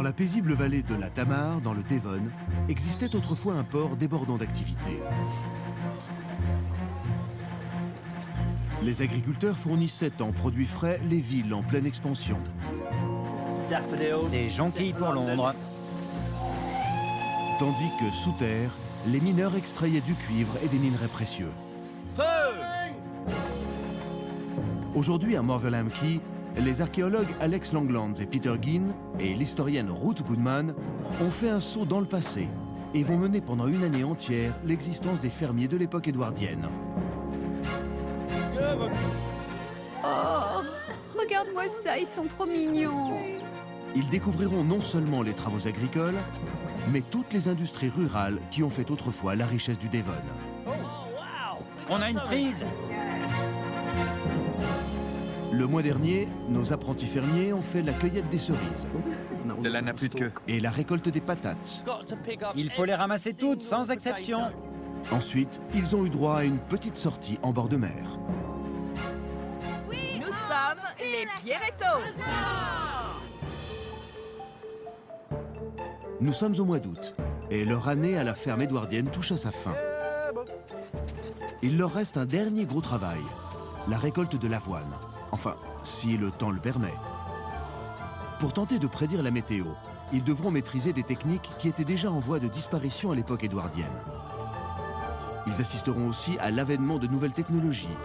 Dans la paisible vallée de la Tamar, dans le Devon, existait autrefois un port débordant d'activités. Les agriculteurs fournissaient en produits frais les villes en pleine expansion. Des jonquilles pour Londres. Tandis que sous terre, les mineurs extrayaient du cuivre et des minerais précieux. Aujourd'hui à Morvelham Quay, les archéologues Alex Langlands et Peter Ginn et l'historienne Ruth Goodman ont fait un saut dans le passé et vont mener pendant une année entière l'existence des fermiers de l'époque édouardienne. Oh, regarde-moi ça, ils sont trop mignons. Ils découvriront non seulement les travaux agricoles, mais toutes les industries rurales qui ont fait autrefois la richesse du Devon. On a une prise. Le mois dernier, nos apprentis fermiers ont fait la cueillette des cerises. Cela n'a plus de queue. Et la récolte des patates. Il faut les ramasser toutes, sans exception. Ensuite, ils ont eu droit à une petite sortie en bord de mer. Nous sommes les Pierrettos. Nous sommes au mois d'août, et leur année à la ferme édouardienne touche à sa fin. Il leur reste un dernier gros travail, la récolte de l'avoine. Enfin, si le temps le permet. Pour tenter de prédire la météo, ils devront maîtriser des techniques qui étaient déjà en voie de disparition à l'époque édouardienne. Ils assisteront aussi à l'avènement de nouvelles technologies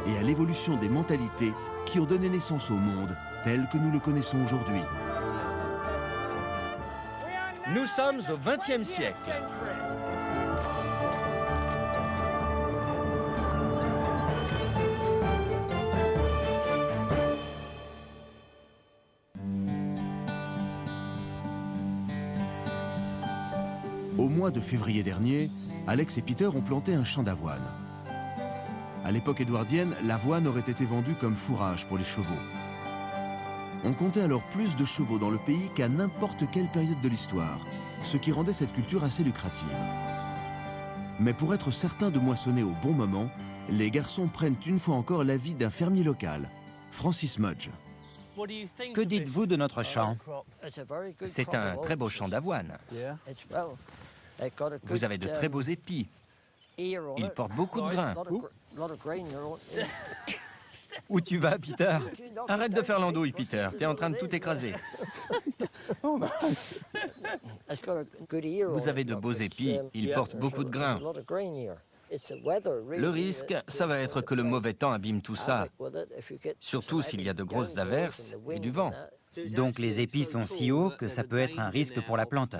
et à l'évolution des mentalités qui ont donné naissance au monde tel que nous le connaissons aujourd'hui. Nous sommes au XXe siècle. Au mois de février dernier, Alex et Peter ont planté un champ d'avoine. À l'époque édouardienne, l'avoine aurait été vendue comme fourrage pour les chevaux. On comptait alors plus de chevaux dans le pays qu'à n'importe quelle période de l'histoire, ce qui rendait cette culture assez lucrative. Mais pour être certain de moissonner au bon moment, les garçons prennent une fois encore l'avis d'un fermier local, Francis Mudge. Que dites-vous de notre champ? C'est un très beau champ d'avoine. Vous avez de très beaux épis. Il porte beaucoup de grains. Où tu vas, Peter? Arrête de faire l'andouille, Peter. T'es en train de tout écraser. Vous avez de beaux épis. Il porte beaucoup de grains. Le risque, ça va être que le mauvais temps abîme tout ça. Surtout s'il y a de grosses averses et du vent. Donc les épis sont si hauts que ça peut être un risque pour la plante.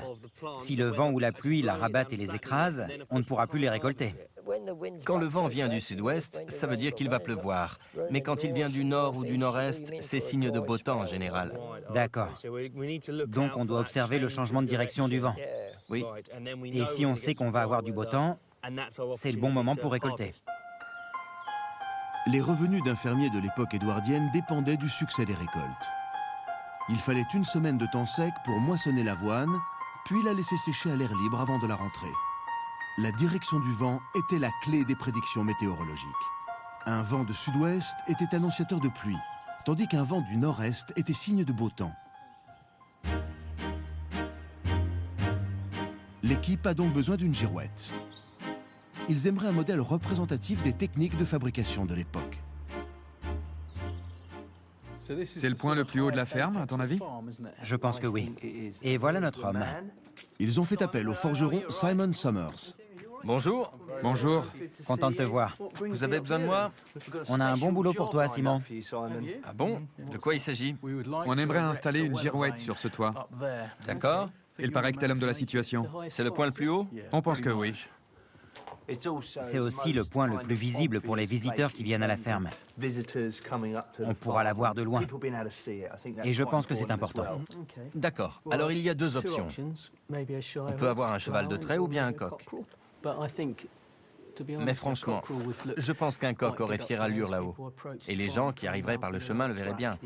Si le vent ou la pluie la rabattent et les écrase, on ne pourra plus les récolter. Quand le vent vient du sud-ouest, ça veut dire qu'il va pleuvoir. Mais quand il vient du nord ou du nord-est, c'est signe de beau temps en général. D'accord. Donc on doit observer le changement de direction du vent. Oui. Et si on sait qu'on va avoir du beau temps, c'est le bon moment pour récolter. Les revenus d'un fermier de l'époque édouardienne dépendaient du succès des récoltes. Il fallait une semaine de temps sec pour moissonner l'avoine, puis la laisser sécher à l'air libre avant de la rentrée. La direction du vent était la clé des prédictions météorologiques. Un vent de sud-ouest était annonciateur de pluie, tandis qu'un vent du nord-est était signe de beau temps. L'équipe a donc besoin d'une girouette. Ils aimeraient un modèle représentatif des techniques de fabrication de l'époque. C'est le point le plus haut de la ferme, à ton avis? Je pense que oui. Et voilà notre homme. Ils ont fait appel au forgeron Simon Summers. Bonjour. Bonjour. Content de te voir. Vous avez besoin de moi? On a un bon boulot pour toi, Simon. Ah bon? De quoi il s'agit? On aimerait installer une girouette sur ce toit. D'accord. Il paraît que t'es l'homme de la situation. C'est le point le plus haut? On pense que oui. C'est aussi le point le plus visible pour les visiteurs qui viennent à la ferme. On pourra la voir de loin. Et je pense que c'est important. D'accord. Alors il y a deux options. On peut avoir un cheval de trait ou bien un coq. Mais franchement, je pense qu'un coq aurait fière allure là-haut. Et les gens qui arriveraient par le chemin le verraient bien.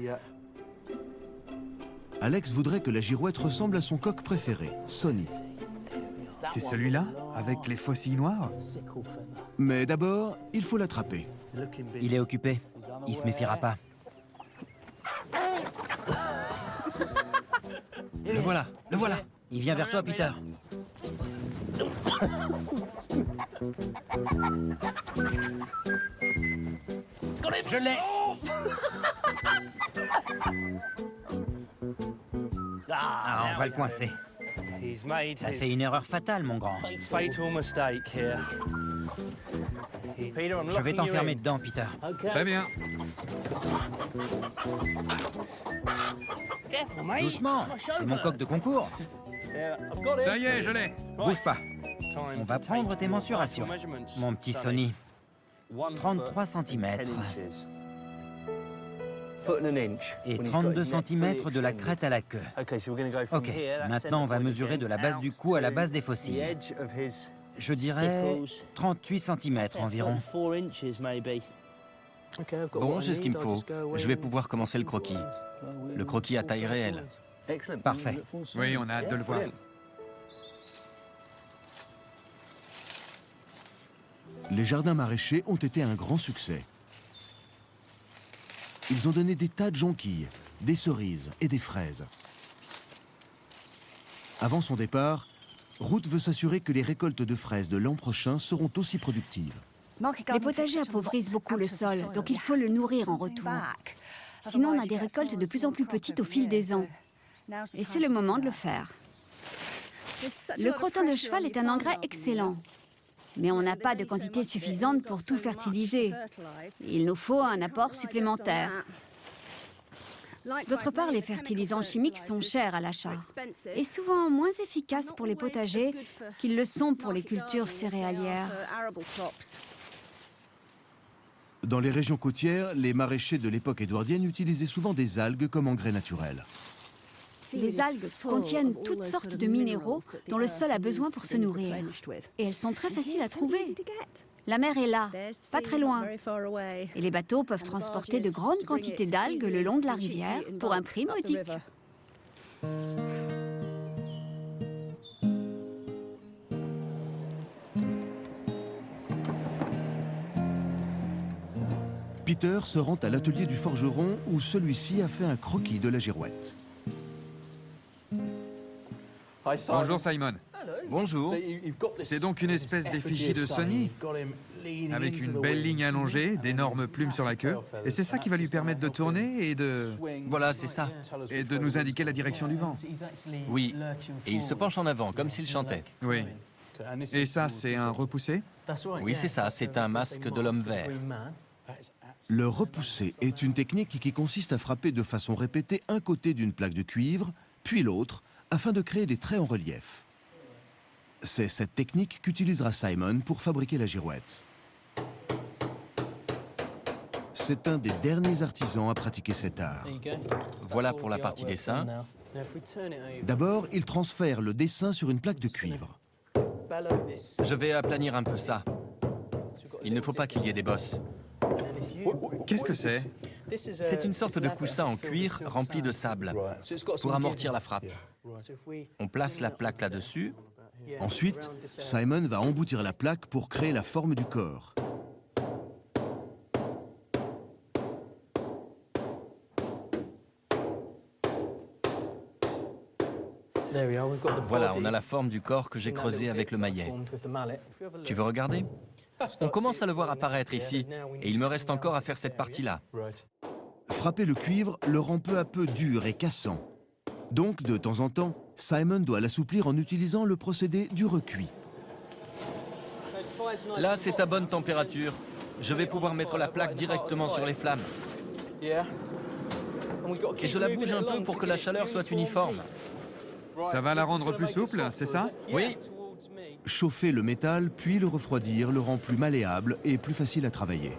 Alex voudrait que la girouette ressemble à son coq préféré, Sonny. C'est celui-là, avec les faucilles noires? Mais d'abord, il faut l'attraper. Il est occupé. Il se méfiera pas. Le voilà, le voilà. Il vient vers toi, Peter. Je l'ai. Ah, on va le coincer. T'as fait une erreur fatale, mon grand. Je vais t'enfermer dedans, Peter. Très bien. Doucement, c'est mon coq de concours. Ça y est, je l'ai. Bouge pas. On va prendre tes mensurations, mon petit Sonny. 33 cm. Et 32 cm de la crête à la queue. Ok, maintenant on va mesurer de la base du cou à la base des fossiles. Je dirais 38 cm environ. Bon, j'ai ce qu'il me faut. Je vais pouvoir commencer le croquis. Le croquis à taille réelle. Parfait. Oui, on a hâte de le voir. Les jardins maraîchers ont été un grand succès. Ils ont donné des tas de jonquilles, des cerises et des fraises. Avant son départ, Ruth veut s'assurer que les récoltes de fraises de l'an prochain seront aussi productives. Les potagers appauvrissent beaucoup le sol, donc il faut le nourrir en retour. Sinon, on a des récoltes de plus en plus petites au fil des ans. Et c'est le moment de le faire. Le crottin de cheval est un engrais excellent. Mais on n'a pas de quantité suffisante pour tout fertiliser. Il nous faut un apport supplémentaire. D'autre part, les fertilisants chimiques sont chers à l'achat et souvent moins efficaces pour les potagers qu'ils le sont pour les cultures céréalières. Dans les régions côtières, les maraîchers de l'époque édouardienne utilisaient souvent des algues comme engrais naturel. Les algues contiennent toutes sortes de minéraux dont le sol a besoin pour se nourrir. Et elles sont très faciles à trouver. La mer est là, pas très loin. Et les bateaux peuvent transporter de grandes quantités d'algues le long de la rivière pour un prix modique. Peter se rend à l'atelier du forgeron où celui-ci a fait un croquis de la girouette. Bonjour, Simon. Bonjour. C'est donc une espèce d'effigie de Sonny, avec une belle ligne allongée, d'énormes plumes sur la queue. Et c'est ça qui va lui permettre de tourner et de... Voilà, c'est ça. Et de nous indiquer la direction du vent. Oui. Et il se penche en avant, comme s'il chantait. Oui. Et ça, c'est un repoussé? Oui, c'est ça. C'est un masque de l'homme vert. Le repousser est une technique qui consiste à frapper de façon répétée un côté d'une plaque de cuivre, puis l'autre, afin de créer des traits en relief. C'est cette technique qu'utilisera Simon pour fabriquer la girouette. C'est un des derniers artisans à pratiquer cet art. Voilà pour la partie dessin. D'abord, il transfère le dessin sur une plaque de cuivre. Je vais aplanir un peu ça. Il ne faut pas qu'il y ait des bosses. Qu'est-ce que c'est? C'est une sorte de coussin en cuir rempli de sable pour amortir la frappe. On place la plaque là-dessus. Ensuite, Simon va emboutir la plaque pour créer la forme du corps. Voilà, on a la forme du corps que j'ai creusé avec le maillet. Tu veux regarder? On commence à le voir apparaître ici, et il me reste encore à faire cette partie-là. Frapper le cuivre le rend peu à peu dur et cassant. Donc, de temps en temps, Simon doit l'assouplir en utilisant le procédé du recuit. Là, c'est à bonne température. Je vais pouvoir mettre la plaque directement sur les flammes. Et je la bouge un peu pour que la chaleur soit uniforme. Ça va la rendre plus souple, c'est ça? Oui. Chauffer le métal, puis le refroidir, le rend plus malléable et plus facile à travailler.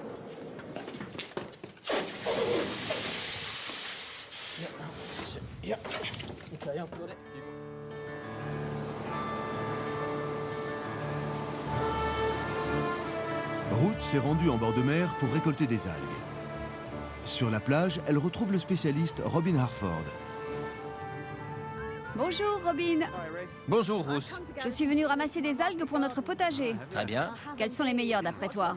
Ruth s'est rendue en bord de mer pour récolter des algues. Sur la plage, elle retrouve le spécialiste Robin Harford. Bonjour, Robin. Bonjour, Ruth. Je suis venue ramasser des algues pour notre potager. Très bien. Quelles sont les meilleures d'après toi?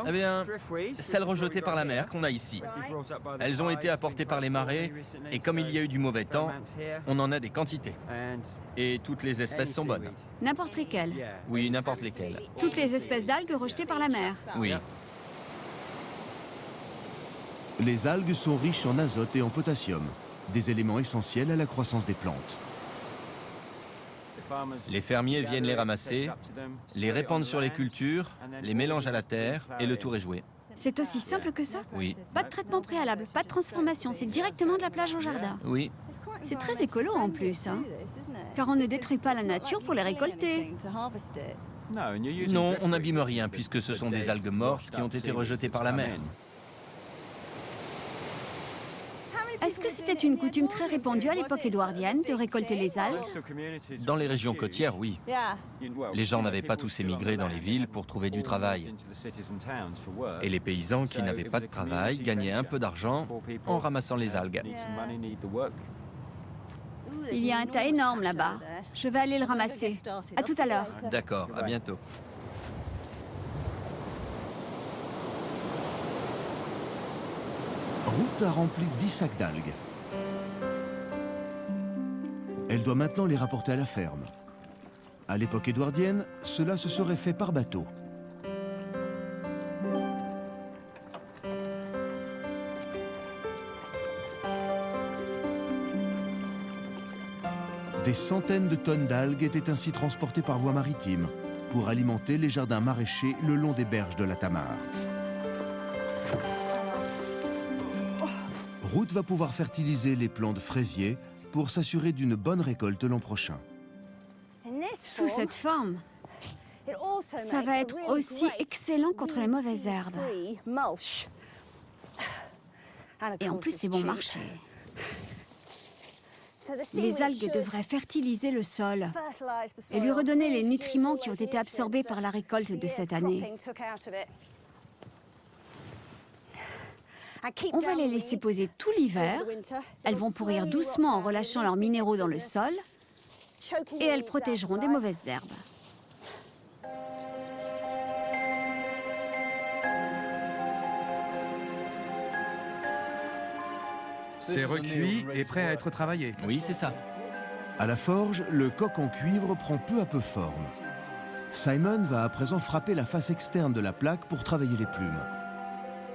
Eh bien, celles rejetées par la mer qu'on a ici. Elles ont été apportées par les marées, et comme il y a eu du mauvais temps, on en a des quantités. Et toutes les espèces sont bonnes. N'importe lesquelles. Oui, n'importe lesquelles. Toutes les espèces d'algues rejetées par la mer. Oui. Les algues sont riches en azote et en potassium, des éléments essentiels à la croissance des plantes. Les fermiers viennent les ramasser, les répandent sur les cultures, les mélangent à la terre, et le tour est joué. C'est aussi simple que ça? Oui. Pas de traitement préalable, pas de transformation, c'est directement de la plage au jardin. Oui. C'est très écolo en plus, hein? Car on ne détruit pas la nature pour les récolter. Non, on n'abîme rien, puisque ce sont des algues mortes qui ont été rejetées par la mer. Est-ce que c'était une coutume très répandue à l'époque édouardienne de récolter les algues? Dans les régions côtières, oui. Les gens n'avaient pas tous émigré dans les villes pour trouver du travail. Et les paysans qui n'avaient pas de travail gagnaient un peu d'argent en ramassant les algues. Il y a un tas énorme là-bas. Je vais aller le ramasser. À tout à l'heure. D'accord, à bientôt. Ruth a rempli 10 sacs d'algues. Elle doit maintenant les rapporter à la ferme. À l'époque édouardienne, cela se serait fait par bateau. Des centaines de tonnes d'algues étaient ainsi transportées par voie maritime pour alimenter les jardins maraîchers le long des berges de la Tamar. Ruth va pouvoir fertiliser les plants de fraisiers pour s'assurer d'une bonne récolte l'an prochain. Sous cette forme, ça va être aussi excellent contre les mauvaises herbes. Et en plus, c'est bon marché. Les algues devraient fertiliser le sol et lui redonner les nutriments qui ont été absorbés par la récolte de cette année. On va les laisser poser tout l'hiver. Elles vont pourrir doucement en relâchant leurs minéraux dans le sol et elles protégeront des mauvaises herbes. C'est recuit et prêt à être travaillé. Oui, c'est ça. À la forge, le coq en cuivre prend peu à peu forme. Simon va à présent frapper la face externe de la plaque pour travailler les plumes.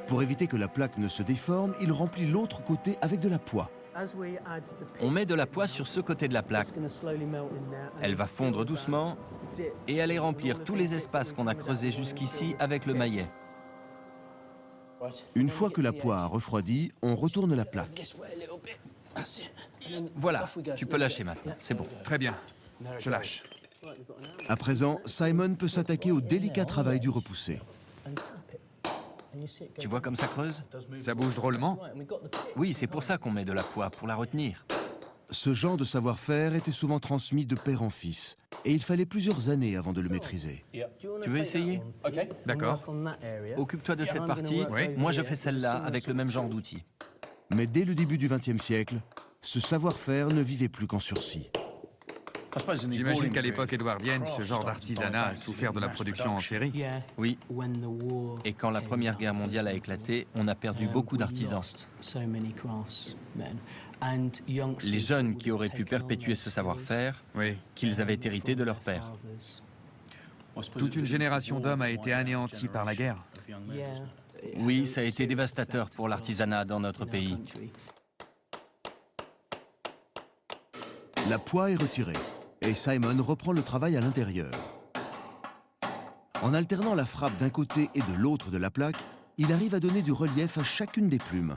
Pour éviter que la plaque ne se déforme, il remplit l'autre côté avec de la poix. On met de la poix sur ce côté de la plaque. Elle va fondre doucement et aller remplir tous les espaces qu'on a creusés jusqu'ici avec le maillet. Une fois que la poix a refroidi, on retourne la plaque. Voilà, tu peux lâcher maintenant, c'est bon. Très bien, je lâche. À présent, Simon peut s'attaquer au délicat travail du repoussé. Tu vois comme ça creuse? Ça bouge drôlement. Oui, c'est pour ça qu'on met de la poix, pour la retenir. Ce genre de savoir-faire était souvent transmis de père en fils, et il fallait plusieurs années avant de le maîtriser. Tu veux essayer? D'accord. Occupe-toi de cette partie, Oui. moi je fais celle-là avec le même genre d'outils. Mais dès le début du XXe siècle, ce savoir-faire ne vivait plus qu'en sursis. J'imagine qu'à l'époque édouardienne, ce genre d'artisanat a souffert de la production en série. Oui. Et quand la Première Guerre mondiale a éclaté, on a perdu beaucoup d'artisans. Les jeunes qui auraient pu perpétuer ce savoir-faire, Oui. qu'ils avaient hérité de leur père. Toute une génération d'hommes a été anéantie par la guerre. Oui, ça a été dévastateur pour l'artisanat dans notre pays. La poix est retirée, et Simon reprend le travail à l'intérieur. En alternant la frappe d'un côté et de l'autre de la plaque, il arrive à donner du relief à chacune des plumes.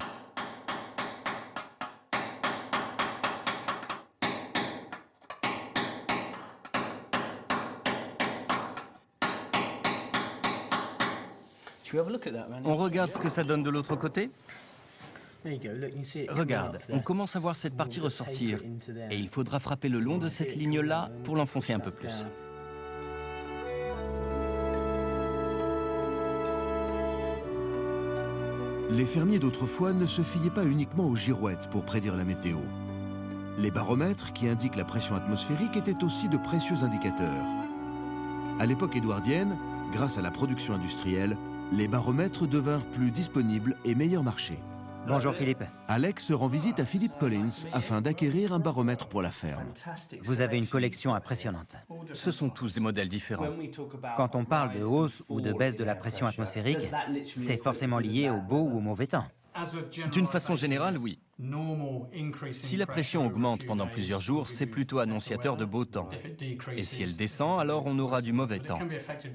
On regarde ce que ça donne de l'autre côté? Regarde, on commence à voir cette partie ressortir. Et il faudra frapper le long de cette ligne-là pour l'enfoncer un peu plus. Les fermiers d'autrefois ne se fiaient pas uniquement aux girouettes pour prédire la météo. Les baromètres, qui indiquent la pression atmosphérique, étaient aussi de précieux indicateurs. À l'époque édouardienne, grâce à la production industrielle, les baromètres devinrent plus disponibles et meilleurs marché. Bonjour Philippe. Alex rend visite à Philip Collins afin d'acquérir un baromètre pour la ferme. Vous avez une collection impressionnante. Ce sont tous des modèles différents. Quand on parle de hausse ou de baisse de la pression atmosphérique, c'est forcément lié au beau ou au mauvais temps. D'une façon générale, oui. Si la pression augmente pendant plusieurs jours, c'est plutôt annonciateur de beau temps. Et si elle descend, alors on aura du mauvais temps.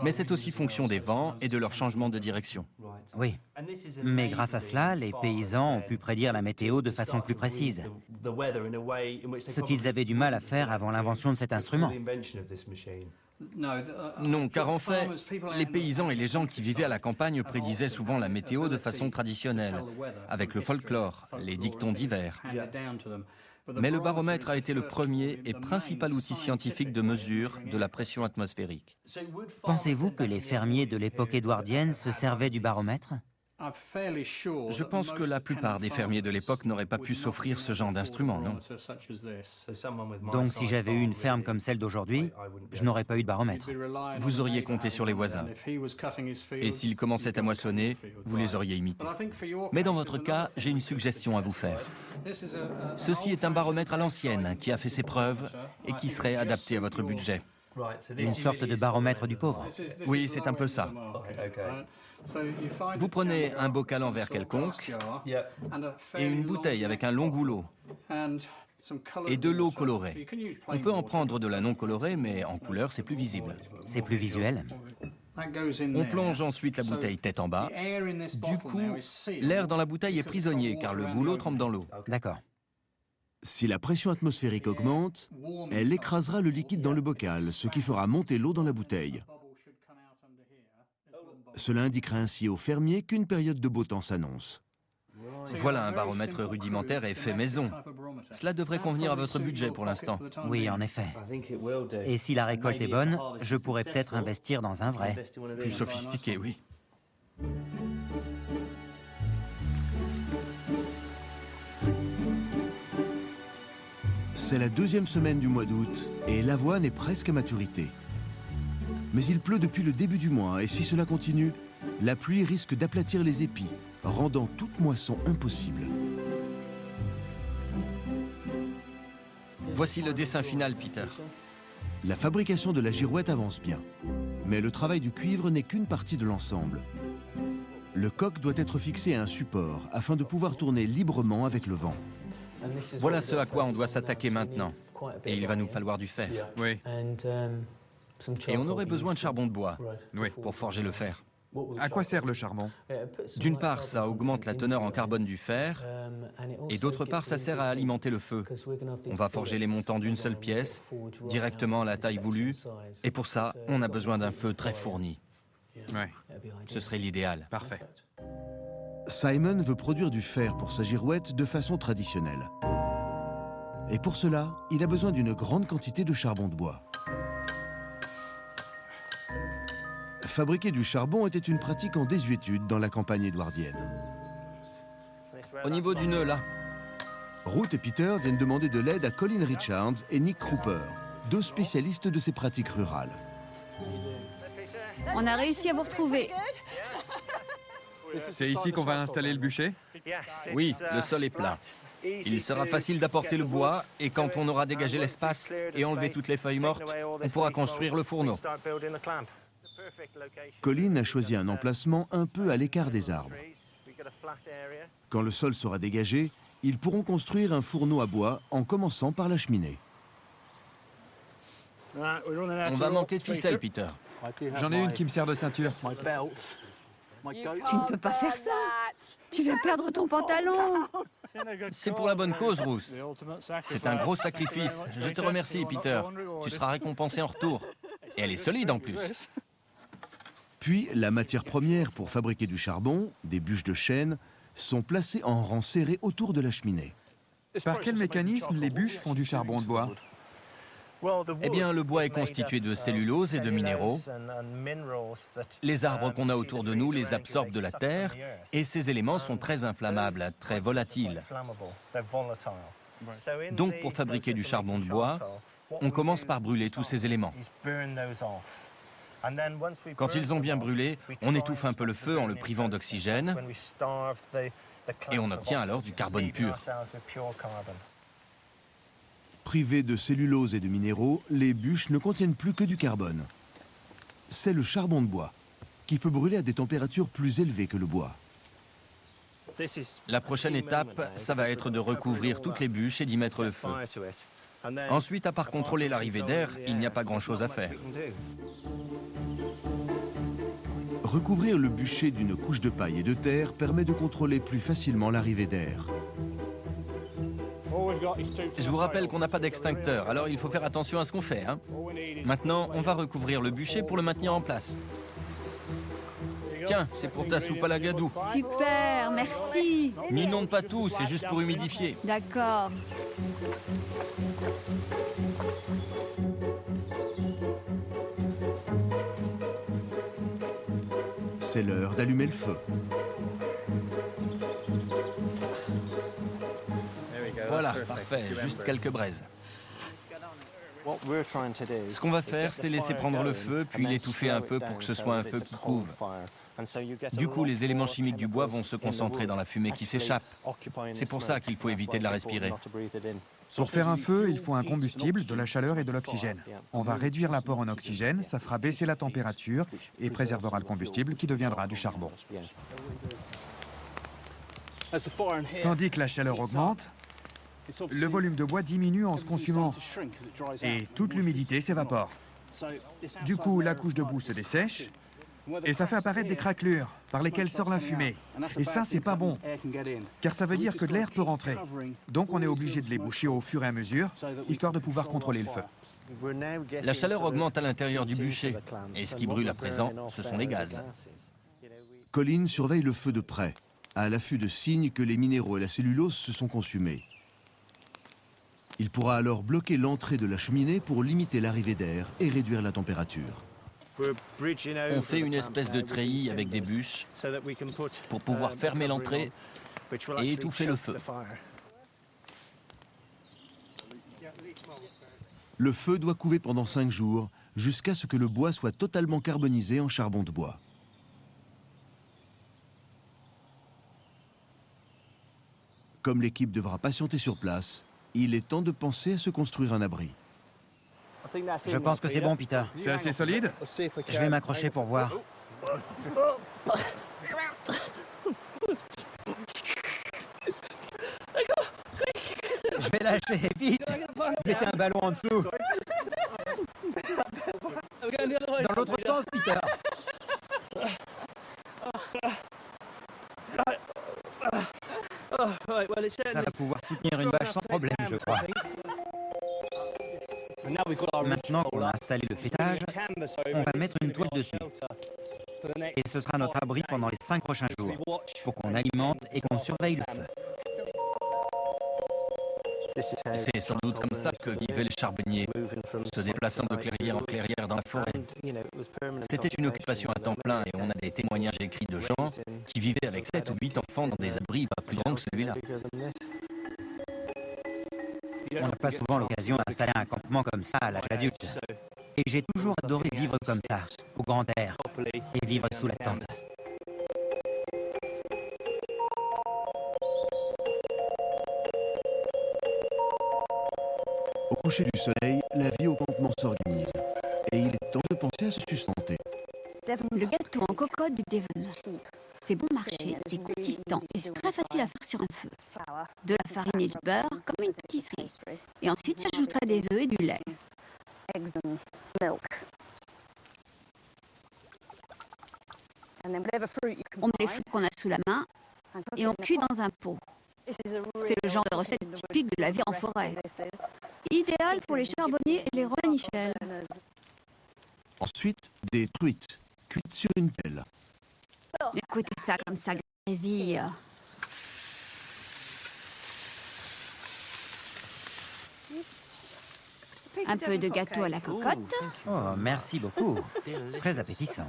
Mais c'est aussi fonction des vents et de leur changement de direction. Oui. Mais grâce à cela, les paysans ont pu prédire la météo de façon plus précise. Ce qu'ils avaient du mal à faire avant l'invention de cet instrument. Non, car en fait, les paysans et les gens qui vivaient à la campagne prédisaient souvent la météo de façon traditionnelle, avec le folklore, les dictons d'hiver. Mais le baromètre a été le premier et principal outil scientifique de mesure de la pression atmosphérique. Pensez-vous que les fermiers de l'époque édouardienne se servaient du baromètre ? Je pense que la plupart des fermiers de l'époque n'auraient pas pu s'offrir ce genre d'instrument, non? Donc si j'avais eu une ferme comme celle d'aujourd'hui, je n'aurais pas eu de baromètre. Vous auriez compté sur les voisins. Et s'ils commençaient à moissonner, vous les auriez imités. Mais dans votre cas, j'ai une suggestion à vous faire. Ceci est un baromètre à l'ancienne qui a fait ses preuves et qui serait adapté à votre budget. Une sorte de baromètre du pauvre. Oui, c'est un peu ça. Vous prenez un bocal en verre quelconque et une bouteille avec un long goulot et de l'eau colorée. On peut en prendre de la non colorée, mais en couleur, c'est plus visible. C'est plus visuel. On plonge ensuite la bouteille tête en bas. Du coup, l'air dans la bouteille est prisonnier car le goulot trempe dans l'eau. D'accord. Si la pression atmosphérique augmente, elle écrasera le liquide dans le bocal, ce qui fera monter l'eau dans la bouteille. Cela indiquera ainsi aux fermiers qu'une période de beau temps s'annonce. Voilà un baromètre rudimentaire et fait maison. Cela devrait convenir à votre budget pour l'instant. Oui, en effet. Et si la récolte est bonne, je pourrais peut-être investir dans un vrai. Plus sophistiqué, oui. C'est la deuxième semaine du mois d'août et l'avoine est presque à maturité. Mais il pleut depuis le début du mois et si cela continue, la pluie risque d'aplatir les épis, rendant toute moisson impossible. Voici le dessin final, Peter. La fabrication de la girouette avance bien. Mais le travail du cuivre n'est qu'une partie de l'ensemble. Le coq doit être fixé à un support afin de pouvoir tourner librement avec le vent. Voilà ce à quoi on doit s'attaquer maintenant. Et il va nous falloir du fer. Oui. Et on aurait besoin de charbon de bois Oui. pour forger le fer. À quoi sert le charbon? D'une part, ça augmente la teneur en carbone du fer, et d'autre part, ça sert à alimenter le feu. On va forger les montants d'une seule pièce, directement à la taille voulue, et pour ça, on a besoin d'un feu très fourni. Oui. Ce serait l'idéal. Parfait. Simon veut produire du fer pour sa girouette de façon traditionnelle. Et pour cela, il a besoin d'une grande quantité de charbon de bois. Fabriquer du charbon était une pratique en désuétude dans la campagne édouardienne. Au niveau du nœud, là. Ruth et Peter viennent demander de l'aide à Colin Richards et Nick Cooper, deux spécialistes de ces pratiques rurales. On a réussi à vous retrouver. C'est ici qu'on va installer le bûcher? Oui, le sol est plat. Il sera facile d'apporter le bois, et quand on aura dégagé l'espace et enlevé toutes les feuilles mortes, on pourra construire le fourneau. Colin a choisi un emplacement un peu à l'écart des arbres. Quand le sol sera dégagé, ils pourront construire un fourneau à bois en commençant par la cheminée. On va manquer de ficelle, Peter. J'en ai une qui me sert de ceinture. Tu ne peux pas faire ça. Tu vas perdre ton pantalon. C'est pour la bonne cause, Ruth. C'est un gros sacrifice. Je te remercie, Peter. Tu seras récompensé en retour. Et elle est solide en plus. Puis, la matière première pour fabriquer du charbon, des bûches de chêne, sont placées en rang serré autour de la cheminée. Par quel mécanisme les bûches font du charbon de bois? Eh bien, le bois est constitué de cellulose et de minéraux. Les arbres qu'on a autour de nous les absorbent de la terre et ces éléments sont très inflammables, très volatiles. Donc pour fabriquer du charbon de bois, on commence par brûler tous ces éléments. Quand ils ont bien brûlé, on étouffe un peu le feu en le privant d'oxygène et on obtient alors du carbone pur. Privées de cellulose et de minéraux, les bûches ne contiennent plus que du carbone. C'est le charbon de bois, qui peut brûler à des températures plus élevées que le bois. La prochaine étape, ça va être de recouvrir toutes les bûches et d'y mettre le feu. Ensuite, à part contrôler l'arrivée d'air, il n'y a pas grand-chose à faire. Recouvrir le bûcher d'une couche de paille et de terre permet de contrôler plus facilement l'arrivée d'air. Je vous rappelle qu'on n'a pas d'extincteur, alors il faut faire attention à ce qu'on fait. Maintenant, on va recouvrir le bûcher pour le maintenir en place. Tiens, c'est pour ta soupe à la gadoue. Super, merci. N'inonde pas tout, c'est juste pour humidifier. D'accord. C'est l'heure d'allumer le feu. Voilà, parfait, juste quelques braises. Ce qu'on va faire, c'est laisser prendre le feu, puis l'étouffer un peu pour que ce soit un feu qui couve. Du coup, les éléments chimiques du bois vont se concentrer dans la fumée qui s'échappe. C'est pour ça qu'il faut éviter de la respirer. Pour faire un feu, il faut un combustible, de la chaleur et de l'oxygène. On va réduire l'apport en oxygène, ça fera baisser la température et préservera le combustible qui deviendra du charbon. Tandis que la chaleur augmente, le volume de bois diminue en se consumant et toute l'humidité s'évapore. Du coup, la couche de boue se dessèche et ça fait apparaître des craquelures par lesquelles sort la fumée. Et ça, c'est pas bon, car ça veut dire que de l'air peut rentrer. Donc on est obligé de les boucher au fur et à mesure, histoire de pouvoir contrôler le feu. La chaleur augmente à l'intérieur du bûcher, et ce qui brûle à présent, ce sont les gaz. Colin surveille le feu de près, à l'affût de signes que les minéraux et la cellulose se sont consumés. Il pourra alors bloquer l'entrée de la cheminée pour limiter l'arrivée d'air et réduire la température. On fait une espèce de treillis avec des bûches pour pouvoir fermer l'entrée et étouffer le feu. Le feu doit couver pendant 5 jours, jusqu'à ce que le bois soit totalement carbonisé en charbon de bois. Comme l'équipe devra patienter sur place, il est temps de penser à se construire un abri. Je pense que c'est bon, Peter. C'est assez solide? Je vais m'accrocher pour voir. Je vais lâcher, vite! Mettez un ballon en dessous. Dans l'autre sens, Peter. Ça va pouvoir soutenir une bâche sans problème, je crois. Maintenant qu'on a installé le fêtage, on va mettre une toile dessus. Et ce sera notre abri pendant les 5 prochains jours, pour qu'on alimente et qu'on surveille le feu. C'est sans doute comme ça que vivaient les charbonniers, se déplaçant de clairière en clairière dans la forêt. C'était une occupation à temps plein et on a des témoignages écrits de gens qui vivaient avec 7 ou 8 enfants dans des abris pas plus grands que celui-là. On n'a pas souvent l'occasion d'installer un campement comme ça à l'âge adulte. Et j'ai toujours adoré vivre comme ça, au grand air, et vivre sous la tente. Au coucher du soleil, la vie au campement s'organise. Et il est temps de penser à se sustenter. Le gâteau en cocotte du Devon. C'est bon marché, c'est consistant et c'est très facile à faire sur un feu. De la farine et du beurre, comme une pâtisserie. Et ensuite, j'ajouterai des œufs et du lait. On met les fruits qu'on a sous la main et on cuit dans un pot. C'est le genre de recette typique de la vie en forêt. Idéal pour les charbonniers et les Romainichels. Ensuite, des truites, cuites sur une pelle. Écoutez ça comme ça grésille. Un peu de gâteau à la cocotte. Oh, merci beaucoup. Très appétissant.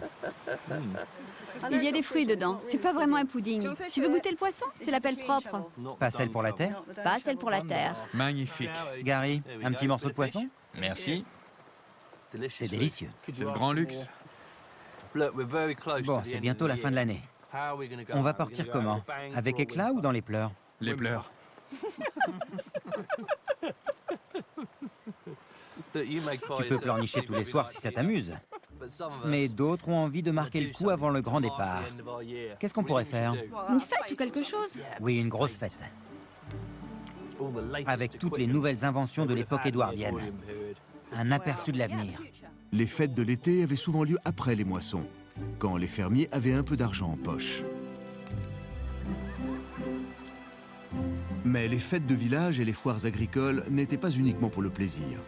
Il y a des fruits dedans. C'est pas vraiment un pudding. Tu veux goûter le poisson? C'est l'appel propre. Pas celle pour la terre? Pas celle pour la terre. Magnifique. Gary, un petit morceau de poisson? Merci. C'est délicieux. C'est le grand luxe. Bon, c'est bientôt la fin de l'année. On va partir comment? Avec éclat ou dans les pleurs? Les pleurs. Tu peux pleurnicher tous les soirs si ça t'amuse. Mais d'autres ont envie de marquer le coup avant le grand départ. Qu'est-ce qu'on pourrait faire? Une fête ou quelque chose? Oui, une grosse fête. Avec toutes les nouvelles inventions de l'époque édouardienne. Un aperçu de l'avenir. Les fêtes de l'été avaient souvent lieu après les moissons, quand les fermiers avaient un peu d'argent en poche. Mais les fêtes de village et les foires agricoles n'étaient pas uniquement pour le plaisir.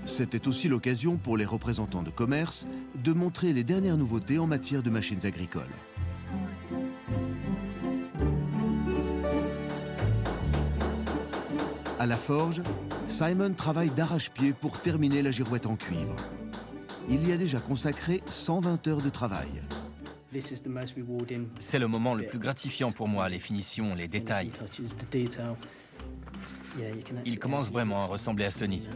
C'était aussi l'occasion pour les représentants de commerce de montrer les dernières nouveautés en matière de machines agricoles. À la forge, Simon travaille d'arrache-pied pour terminer la girouette en cuivre. Il y a déjà consacré 120 heures de travail. C'est le moment le plus gratifiant pour moi, les finitions, les détails. Il commence vraiment à ressembler à Sonny.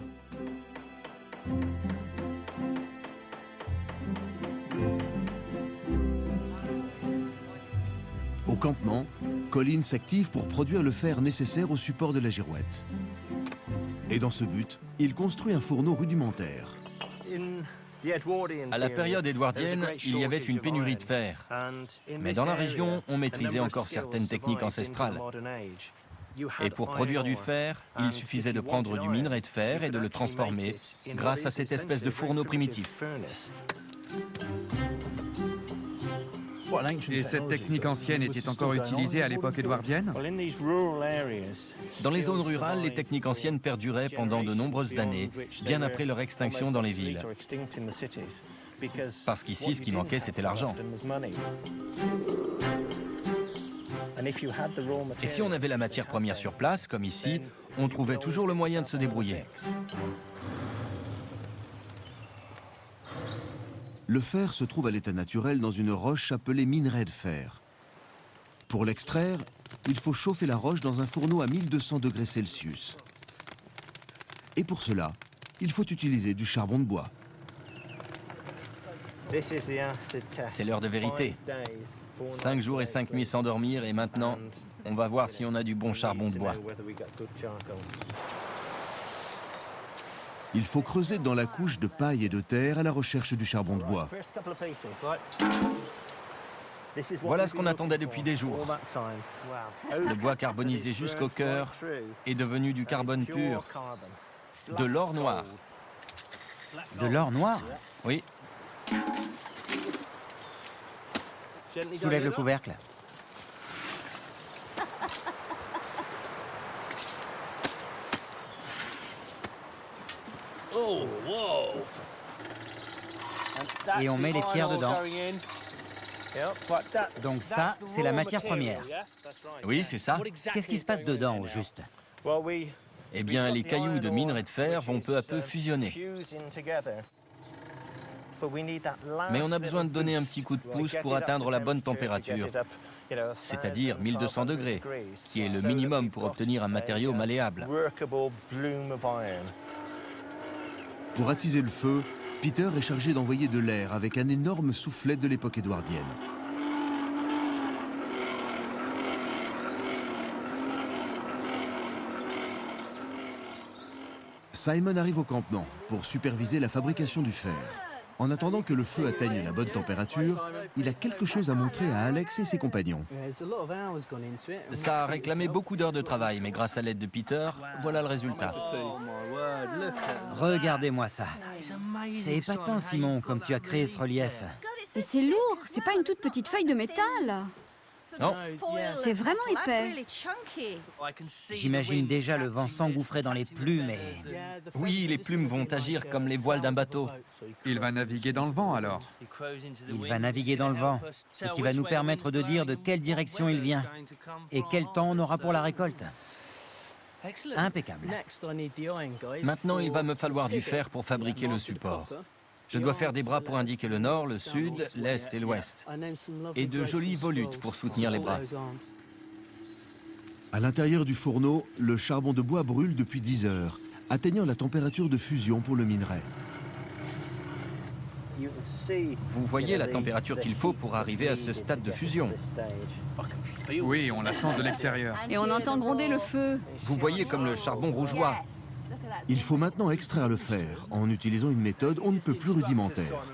Au campement, Colin s'active pour produire le fer nécessaire au support de la girouette. Et dans ce but, il construit un fourneau rudimentaire. À la période édouardienne, il y avait une pénurie de fer. Mais dans la région, on maîtrisait encore certaines techniques ancestrales. Et pour produire du fer, il suffisait de prendre du minerai de fer et de le transformer grâce à cette espèce de fourneau primitif. Et cette technique ancienne était encore utilisée à l'époque édouardienne? Dans les zones rurales, les techniques anciennes perduraient pendant de nombreuses années, bien après leur extinction dans les villes. Parce qu'ici, ce qui manquait, c'était l'argent. Et si on avait la matière première sur place, comme ici, on trouvait toujours le moyen de se débrouiller. Le fer se trouve à l'état naturel dans une roche appelée minerai de fer. Pour l'extraire, il faut chauffer la roche dans un fourneau à 1200 degrés Celsius. Et pour cela, il faut utiliser du charbon de bois. C'est l'heure de vérité. 5 jours et 5 nuits sans dormir et maintenant, on va voir si on a du bon charbon de bois. Il faut creuser dans la couche de paille et de terre à la recherche du charbon de bois. Voilà ce qu'on attendait depuis des jours. Le bois carbonisé jusqu'au cœur est devenu du carbone pur, de l'or noir. De l'or noir? Oui. Soulève le couvercle. Et on met les pierres dedans. Donc ça, c'est la matière première. Oui, c'est ça. Qu'est-ce qui se passe dedans, au juste? Eh bien, les cailloux de minerai de fer vont peu à peu fusionner. Mais on a besoin de donner un petit coup de pouce pour atteindre la bonne température, c'est-à-dire 1200 degrés, qui est le minimum pour obtenir un matériau malléable. Pour attiser le feu, Peter est chargé d'envoyer de l'air avec un énorme soufflet de l'époque édouardienne. Simon arrive au campement pour superviser la fabrication du fer. En attendant que le feu atteigne la bonne température, il a quelque chose à montrer à Alex et ses compagnons. Ça a réclamé beaucoup d'heures de travail, mais grâce à l'aide de Peter, voilà le résultat. Regardez-moi ça. C'est épatant, Simon, comme tu as créé ce relief. Mais c'est lourd, c'est pas une toute petite feuille de métal. Non, C'est vraiment épais. J'imagine déjà le vent s'engouffrer dans les plumes et... oui, les plumes vont agir comme les voiles d'un bateau. Il va naviguer dans le vent alors. Il va naviguer dans le vent, ce qui va nous permettre de dire de quelle direction il vient et quel temps on aura pour la récolte. Impeccable. Maintenant, il va me falloir du fer pour fabriquer le support. Je dois faire des bras pour indiquer le nord, le sud, l'est et l'ouest. Et de jolies volutes pour soutenir les bras. À l'intérieur du fourneau, le charbon de bois brûle depuis 10 heures, atteignant la température de fusion pour le minerai. Vous voyez la température qu'il faut pour arriver à ce stade de fusion. Oui, on la sent de l'extérieur. Et on entend gronder le feu. Vous voyez comme le charbon rougeoie. Il faut maintenant extraire le fer en utilisant une méthode on ne peut plus rudimentaire.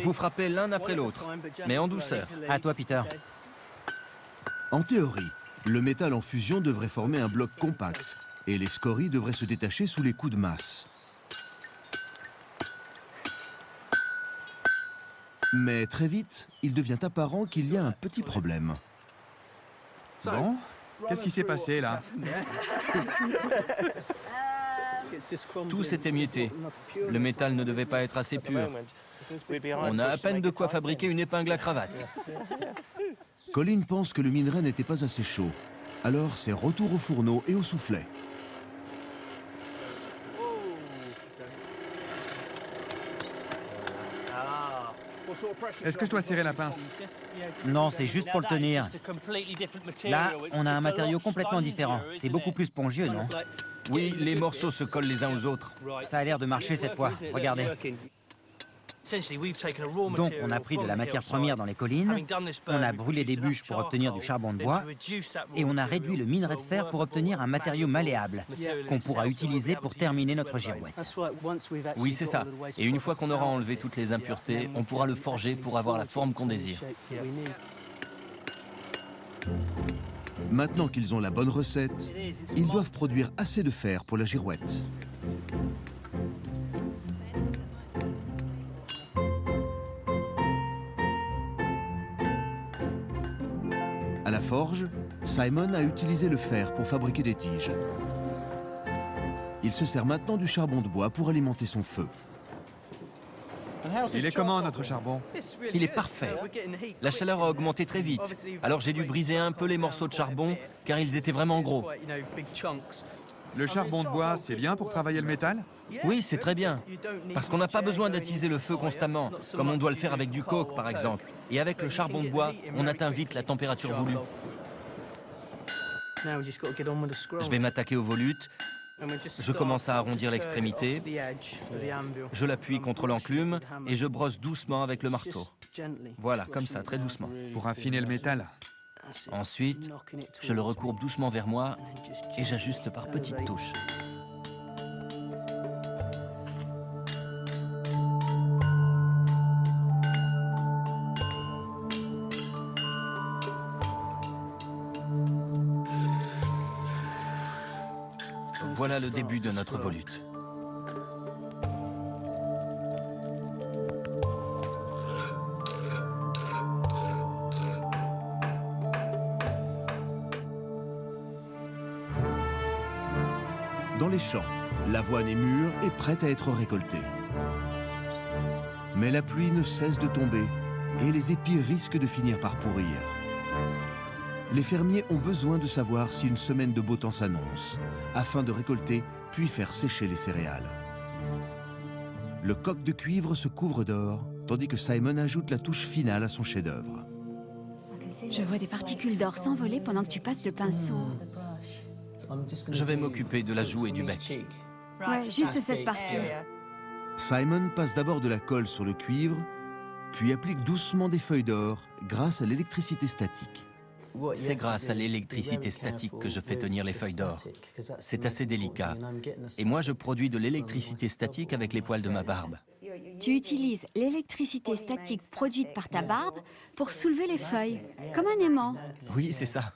Vous frappez l'un après l'autre, mais en douceur. À toi, Peter. En théorie, le métal en fusion devrait former un bloc compact et les scories devraient se détacher sous les coups de masse. Mais très vite, il devient apparent qu'il y a un petit problème. Bon, qu'est-ce qui s'est passé là? Tout s'est émietté. Le métal ne devait pas être assez pur. On a à peine de quoi fabriquer une épingle à cravate. Colin pense que le minerai n'était pas assez chaud. Alors c'est retour au fourneau et au soufflet. Est-ce que je dois serrer la pince? Non, c'est juste pour le tenir. Là, on a un matériau complètement différent. C'est beaucoup plus spongieux, non? Oui, les morceaux se collent les uns aux autres. Ça a l'air de marcher cette fois. Regardez. Donc, on a pris de la matière première dans les collines, on a brûlé des bûches pour obtenir du charbon de bois, et on a réduit le minerai de fer pour obtenir un matériau malléable qu'on pourra utiliser pour terminer notre girouette. Oui, c'est ça. Et une fois qu'on aura enlevé toutes les impuretés, on pourra le forger pour avoir la forme qu'on désire. Maintenant qu'ils ont la bonne recette, ils doivent produire assez de fer pour la girouette. À la forge, Simon a utilisé le fer pour fabriquer des tiges. Il se sert maintenant du charbon de bois pour alimenter son feu. Il est comment notre charbon? Il est parfait. La chaleur a augmenté très vite. Alors j'ai dû briser un peu les morceaux de charbon, car ils étaient vraiment gros. Le charbon de bois, c'est bien pour travailler le métal? Oui, c'est très bien. Parce qu'on n'a pas besoin d'attiser le feu constamment, comme on doit le faire avec du coke, par exemple. Et avec le charbon de bois, on atteint vite la température voulue. Je vais m'attaquer aux volutes. Je commence à arrondir l'extrémité. Je l'appuie contre l'enclume et je brosse doucement avec le marteau. Voilà, comme ça, très doucement. Pour affiner le métal. Ensuite, je le recourbe doucement vers moi et j'ajuste par petites touches. Voilà le début de notre volute. Dans les champs, l'avoine est mûre et prête à être récoltée. Mais la pluie ne cesse de tomber et les épis risquent de finir par pourrir. Les fermiers ont besoin de savoir si une semaine de beau temps s'annonce, afin de récolter puis faire sécher les céréales. Le coq de cuivre se couvre d'or, tandis que Simon ajoute la touche finale à son chef-d'œuvre. Je vois des particules d'or s'envoler pendant que tu passes le pinceau. Je vais m'occuper de la joue et du bec. Ouais, juste cette partie. Simon passe d'abord de la colle sur le cuivre, puis applique doucement des feuilles d'or grâce à l'électricité statique. C'est grâce à l'électricité statique que je fais tenir les feuilles d'or. C'est assez délicat. Et moi, je produis de l'électricité statique avec les poils de ma barbe. Tu utilises l'électricité statique produite par ta barbe pour soulever les feuilles, comme un aimant. Oui, c'est ça.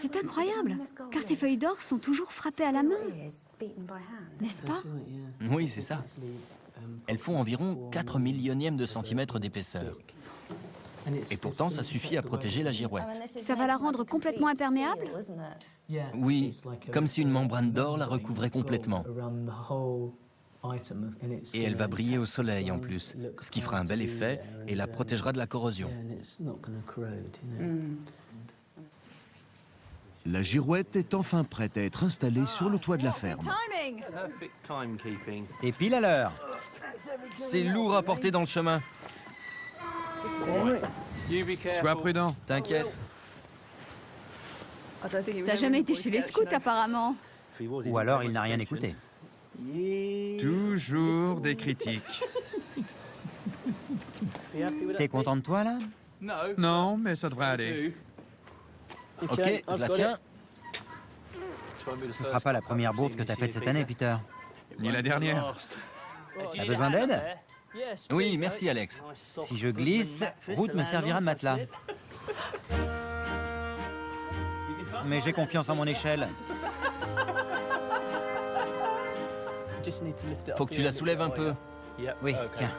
C'est incroyable, car ces feuilles d'or sont toujours frappées à la main, n'est-ce pas? Oui, c'est ça. Elles font environ 4 millionièmes de centimètre d'épaisseur. Et pourtant, ça suffit à protéger la girouette. Ça va la rendre complètement imperméable? Oui, comme si une membrane d'or la recouvrait complètement. Et elle va briller au soleil en plus, ce qui fera un bel effet et la protégera de la corrosion. La girouette est enfin prête à être installée sur le toit de la ferme. Et pile à l'heure. C'est lourd à porter dans le chemin. Sois prudent. T'inquiète. T'as jamais été chez les scouts, apparemment. Ou alors il n'a rien écouté. Toujours des critiques. T'es content de toi, là? Non, mais ça devrait aller. Ok, je la tiens. Ce sera pas la première bourde que t'as faite cette année, Peter. Ni la dernière. T'as besoin d'aide? Oui, merci Alex. Si je glisse, Ruth me servira de matelas. Mais j'ai confiance en mon échelle. Faut que tu la soulèves un peu. Oui, tiens.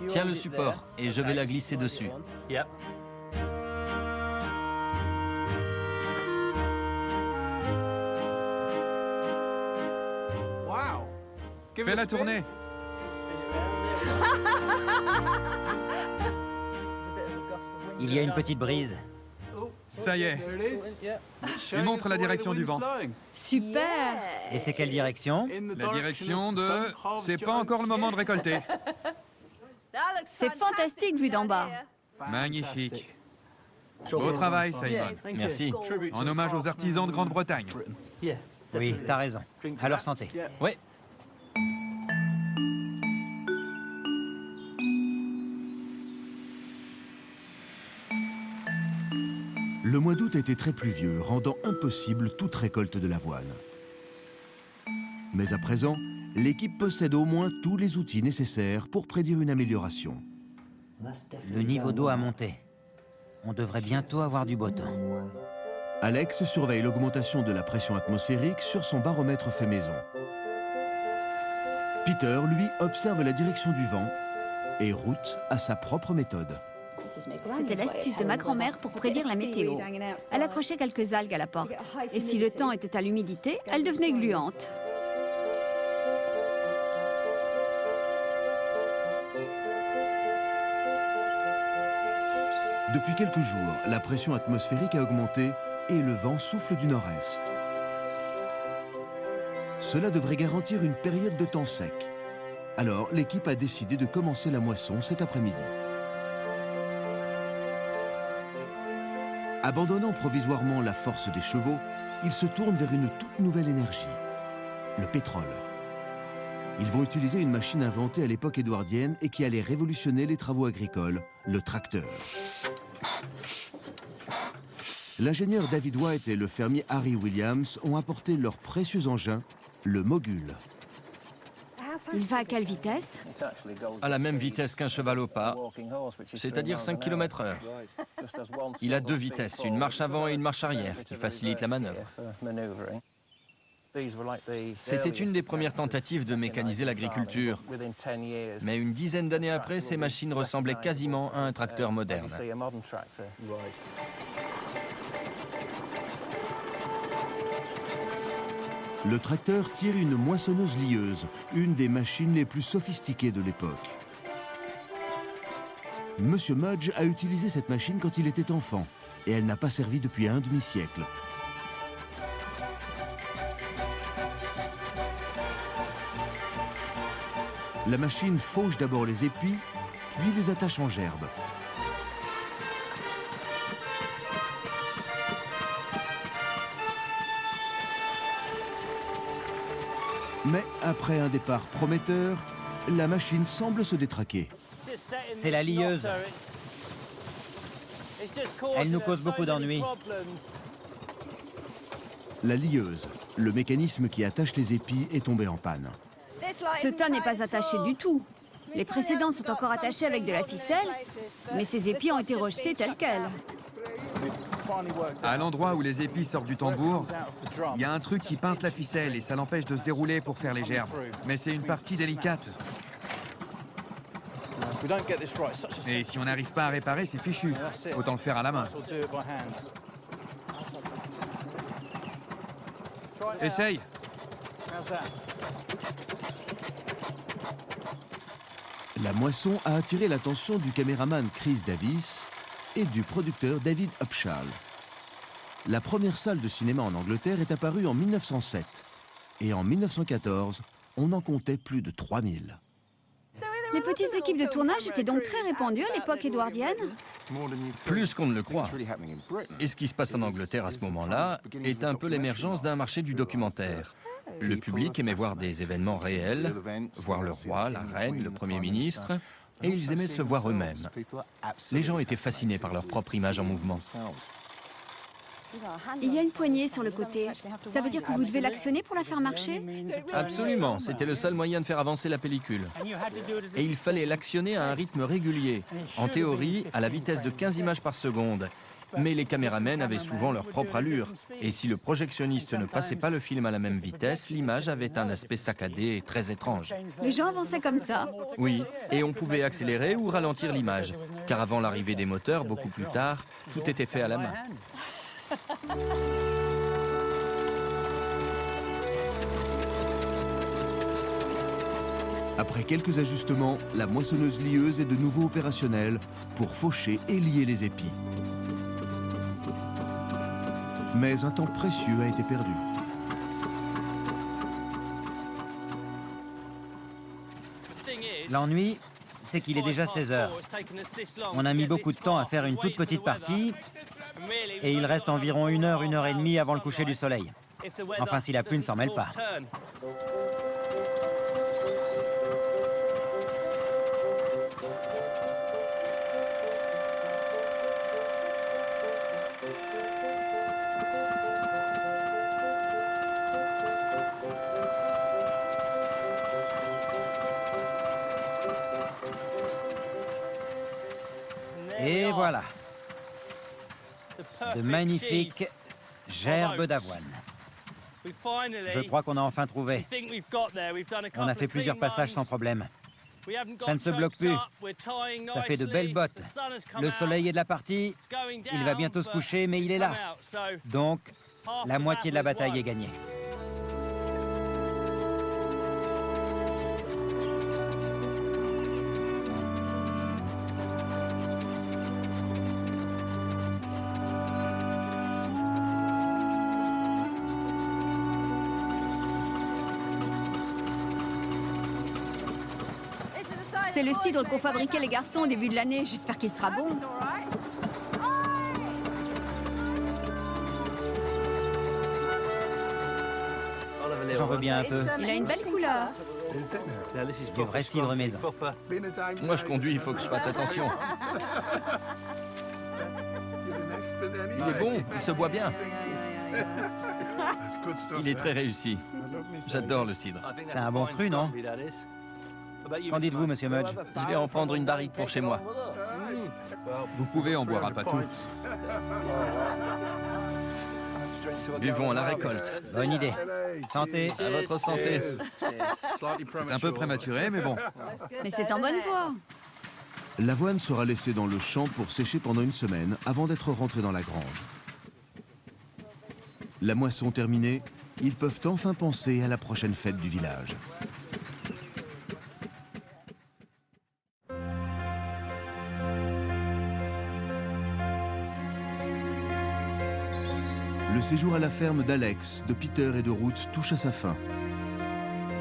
Tiens le support et je vais la glisser dessus. Fais la tournée. Il y a une petite brise. Ça y est. Il montre la direction du vent. Super! Et c'est quelle direction? La direction de... C'est pas encore le moment de récolter. C'est fantastique vu d'en bas. Magnifique. Beau travail, Simon. Merci. En hommage aux artisans de Grande-Bretagne. Oui, t'as raison. À leur santé. Ouais. Le mois d'août était très pluvieux, rendant impossible toute récolte de l'avoine. Mais à présent, l'équipe possède au moins tous les outils nécessaires pour prédire une amélioration. Le niveau d'eau a monté. On devrait bientôt avoir du beau temps. Alex surveille l'augmentation de la pression atmosphérique sur son baromètre fait maison. Peter, lui, observe la direction du vent et Ruth a sa propre méthode. C'était l'astuce de ma grand-mère pour prédire la météo. Elle accrochait quelques algues à la porte. Et si le temps était à l'humidité, elles devenaient gluantes. Depuis quelques jours, la pression atmosphérique a augmenté et le vent souffle du nord-est. Cela devrait garantir une période de temps sec. Alors, l'équipe a décidé de commencer la moisson cet après-midi. Abandonnant provisoirement la force des chevaux, ils se tournent vers une toute nouvelle énergie, le pétrole. Ils vont utiliser une machine inventée à l'époque édouardienne et qui allait révolutionner les travaux agricoles, le tracteur. L'ingénieur David White et le fermier Harry Williams ont apporté leur précieux engin, le Mogul. Il va à quelle vitesse? À la même vitesse qu'un cheval au pas, c'est-à-dire 5 km/h. Il a deux vitesses, une marche avant et une marche arrière, qui facilitent la manœuvre. C'était une des premières tentatives de mécaniser l'agriculture. Mais une dizaine d'années après, ces machines ressemblaient quasiment à un tracteur moderne. Le tracteur tire une moissonneuse lieuse, une des machines les plus sophistiquées de l'époque. Monsieur Mudge a utilisé cette machine quand il était enfant, et elle n'a pas servi depuis un demi-siècle. La machine fauche d'abord les épis, puis les attache en gerbe. Mais après un départ prometteur, la machine semble se détraquer. C'est la lieuse. Elle nous cause beaucoup d'ennuis. La lieuse, le mécanisme qui attache les épis, est tombé en panne. Ce tas n'est pas attaché du tout. Les précédents sont encore attachés avec de la ficelle, mais ces épis ont été rejetés tels quels. À l'endroit où les épis sortent du tambour, il y a un truc qui pince la ficelle et ça l'empêche de se dérouler pour faire les gerbes. Mais c'est une partie délicate. Et si on n'arrive pas à réparer, c'est fichu. Autant le faire à la main. Essaye. La moisson a attiré l'attention du caméraman Chris Davis, et du producteur David Upshall. La première salle de cinéma en Angleterre est apparue en 1907. Et en 1914, on en comptait plus de 3000. Les petites équipes de tournage étaient donc très répandues à l'époque édouardienne. Plus qu'on ne le croit. Et ce qui se passe en Angleterre à ce moment-là est un peu l'émergence d'un marché du documentaire. Le public aimait voir des événements réels, voir le roi, la reine, le Premier ministre, et ils aimaient se voir eux-mêmes. Les gens étaient fascinés par leur propre image en mouvement. Il y a une poignée sur le côté. Ça veut dire que vous devez l'actionner pour la faire marcher? Absolument, c'était le seul moyen de faire avancer la pellicule. Et il fallait l'actionner à un rythme régulier, en théorie à la vitesse de 15 images par seconde. Mais les caméramens avaient souvent leur propre allure, et si le projectionniste ne passait pas le film à la même vitesse, l'image avait un aspect saccadé et très étrange. Les gens avançaient comme ça? Oui, et on pouvait accélérer ou ralentir l'image, car avant l'arrivée des moteurs, beaucoup plus tard, tout était fait à la main. Après quelques ajustements, la moissonneuse-lieuse est de nouveau opérationnelle pour faucher et lier les épis. Mais un temps précieux a été perdu. L'ennui, c'est qu'il est déjà 16 heures. On a mis beaucoup de temps à faire une toute petite partie et il reste environ 1 heure et demie avant le coucher du soleil. Enfin, si la pluie ne s'en mêle pas. Et voilà. De magnifiques gerbes d'avoine. Je crois qu'on a enfin trouvé. On a fait plusieurs passages sans problème. Ça ne se bloque plus. Ça fait de belles bottes. Le soleil est de la partie. Il va bientôt se coucher, mais il est là. Donc, la moitié de la bataille est gagnée. C'est le cidre qu'ont fabriqué les garçons au début de l'année. J'espère qu'il sera bon. J'en veux bien un peu. Il a une belle couleur. Du vrai cidre maison. Moi, je conduis, il faut que je fasse attention. Il est bon, il se boit bien. Il est très réussi. J'adore le cidre. C'est un bon cru, non? Qu'en dites-vous, monsieur Mudge? Je vais en prendre une barrique pour chez moi. Vous pouvez en boire un patou. Buvons à la récolte. Bonne idée. Santé. À votre santé. C'est un peu prématuré, mais bon. Mais c'est en bonne voie. L'avoine sera laissée dans le champ pour sécher pendant 1 semaine avant d'être rentrée dans la grange. La moisson terminée, ils peuvent enfin penser à la prochaine fête du village. Le séjour à la ferme d'Alex, de Peter et de Ruth touche à sa fin.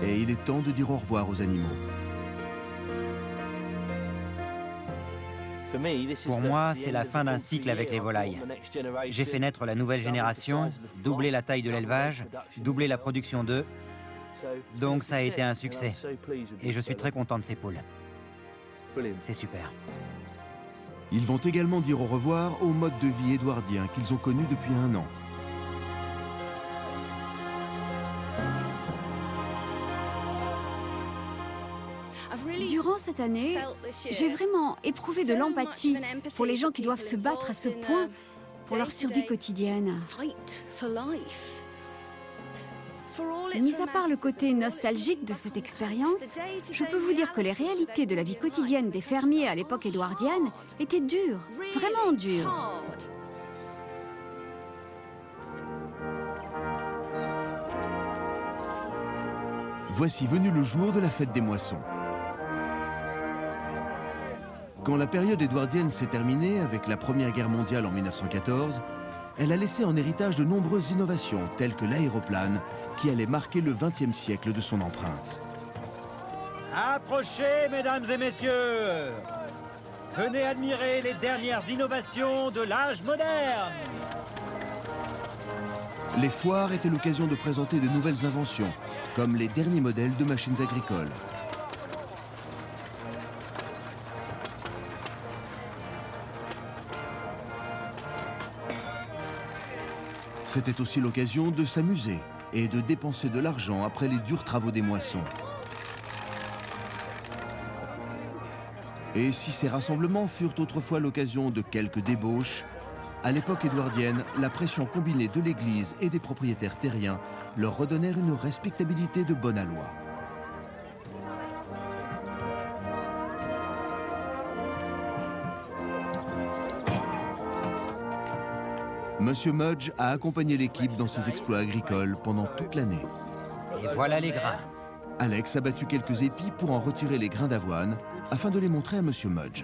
Et il est temps de dire au revoir aux animaux. Pour moi, c'est la fin d'un cycle avec les volailles. J'ai fait naître la nouvelle génération, doublé la taille de l'élevage, doublé la production d'œufs. Donc ça a été un succès. Et je suis très content de ces poules. C'est super. Ils vont également dire au revoir au mode de vie édouardien qu'ils ont connu depuis 1 an. Durant cette année, j'ai vraiment éprouvé de l'empathie pour les gens qui doivent se battre à ce point pour leur survie quotidienne. Mis à part le côté nostalgique de cette expérience, je peux vous dire que les réalités de la vie quotidienne des fermiers à l'époque édouardienne étaient dures, vraiment dures. Voici venu le jour de la fête des moissons. Quand la période édouardienne s'est terminée avec la Première Guerre mondiale en 1914, elle a laissé en héritage de nombreuses innovations, telles que l'aéroplane, qui allait marquer le XXe siècle de son empreinte. Approchez, mesdames et messieurs! Venez admirer les dernières innovations de l'âge moderne! Les foires étaient l'occasion de présenter de nouvelles inventions, comme les derniers modèles de machines agricoles. C'était aussi l'occasion de s'amuser et de dépenser de l'argent après les durs travaux des moissons. Et si ces rassemblements furent autrefois l'occasion de quelques débauches, à l'époque édouardienne, la pression combinée de l'Église et des propriétaires terriens leur redonnèrent une respectabilité de bon aloi. Monsieur Mudge a accompagné l'équipe dans ses exploits agricoles pendant toute l'année. Et voilà les grains. Alex a battu quelques épis pour en retirer les grains d'avoine afin de les montrer à Monsieur Mudge.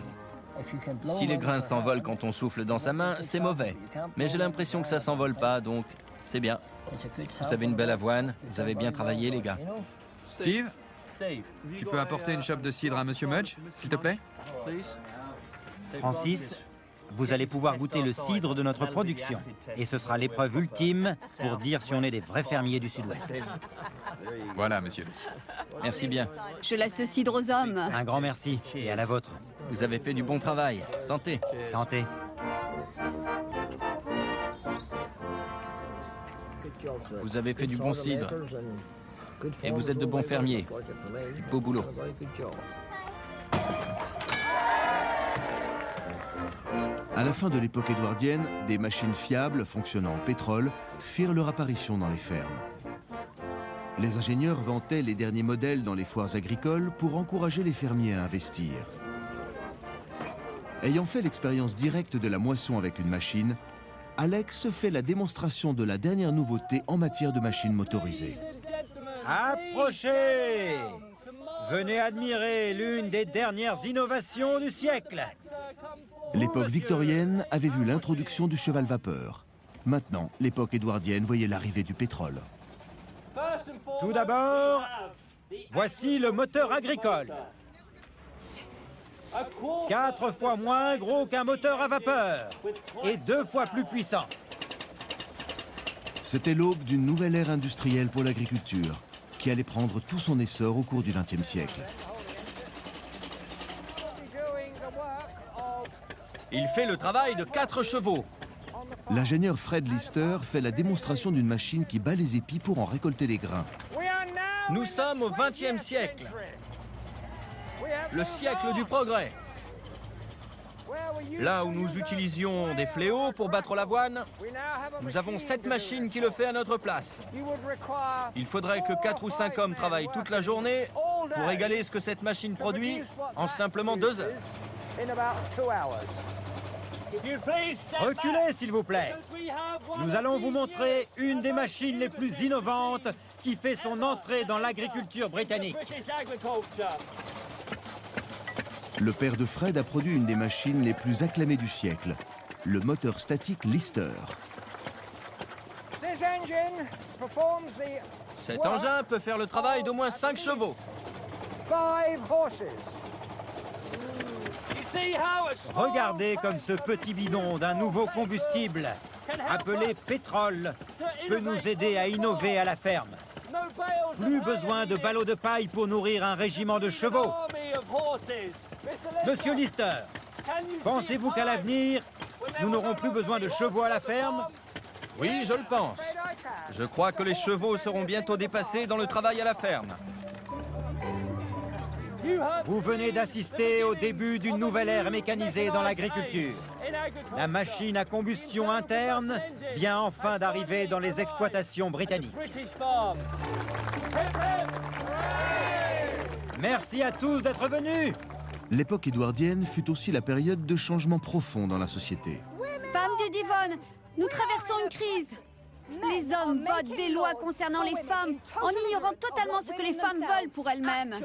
Si les grains s'envolent quand on souffle dans sa main, c'est mauvais. Mais j'ai l'impression que ça s'envole pas, donc c'est bien. Vous avez une belle avoine, vous avez bien travaillé les gars. Steve, tu peux apporter une chope de cidre à Monsieur Mudge, s'il te plaît? Francis, vous allez pouvoir goûter le cidre de notre production. Et ce sera l'épreuve ultime pour dire si on est des vrais fermiers du Sud-Ouest. Voilà, monsieur. Merci bien. Je laisse le cidre aux hommes. Un grand merci, et à la vôtre. Vous avez fait du bon travail. Santé. Santé. Vous avez fait du bon cidre. Et vous êtes de bons fermiers. Du beau boulot. À la fin de l'époque édouardienne, des machines fiables fonctionnant au pétrole firent leur apparition dans les fermes. Les ingénieurs vantaient les derniers modèles dans les foires agricoles pour encourager les fermiers à investir. Ayant fait l'expérience directe de la moisson avec une machine, Alex fait la démonstration de la dernière nouveauté en matière de machines motorisées. Approchez! Venez admirer l'une des dernières innovations du siècle. L'époque victorienne avait vu l'introduction du cheval-vapeur. Maintenant, l'époque édouardienne voyait l'arrivée du pétrole. Tout d'abord, voici le moteur agricole. 4 fois moins gros qu'un moteur à vapeur et 2 fois plus puissant. C'était l'aube d'une nouvelle ère industrielle pour l'agriculture, qui allait prendre tout son essor au cours du XXe siècle. Il fait le travail de 4 chevaux. L'ingénieur Fred Lister fait la démonstration d'une machine qui bat les épis pour en récolter les grains. Nous sommes au XXe siècle. Le siècle du progrès. Là où nous utilisions des fléaux pour battre l'avoine, nous avons cette machine qui le fait à notre place. Il faudrait que 4 ou 5 hommes travaillent toute la journée pour égaler ce que cette machine produit en simplement 2 heures. Reculez, s'il vous plaît. Nous allons vous montrer une des machines les plus innovantes qui fait son entrée dans l'agriculture britannique. Le père de Fred a produit une des machines les plus acclamées du siècle, le moteur statique Lister. Cet engin peut faire le travail d'au moins 5 chevaux. Regardez comme ce petit bidon d'un nouveau combustible, appelé pétrole, peut nous aider à innover à la ferme. Plus besoin de ballots de paille pour nourrir un régiment de chevaux. Monsieur Lister, pensez-vous qu'à l'avenir, nous n'aurons plus besoin de chevaux à la ferme? Oui, je le pense. Je crois que les chevaux seront bientôt dépassés dans le travail à la ferme. Vous venez d'assister au début d'une nouvelle ère mécanisée dans l'agriculture. La machine à combustion interne vient enfin d'arriver dans les exploitations britanniques. Merci à tous d'être venus. L'époque édouardienne fut aussi la période de changements profonds dans la société. Femmes du Devon, nous traversons une crise. Les hommes votent des lois concernant les femmes en ignorant totalement ce que les femmes veulent pour elles-mêmes.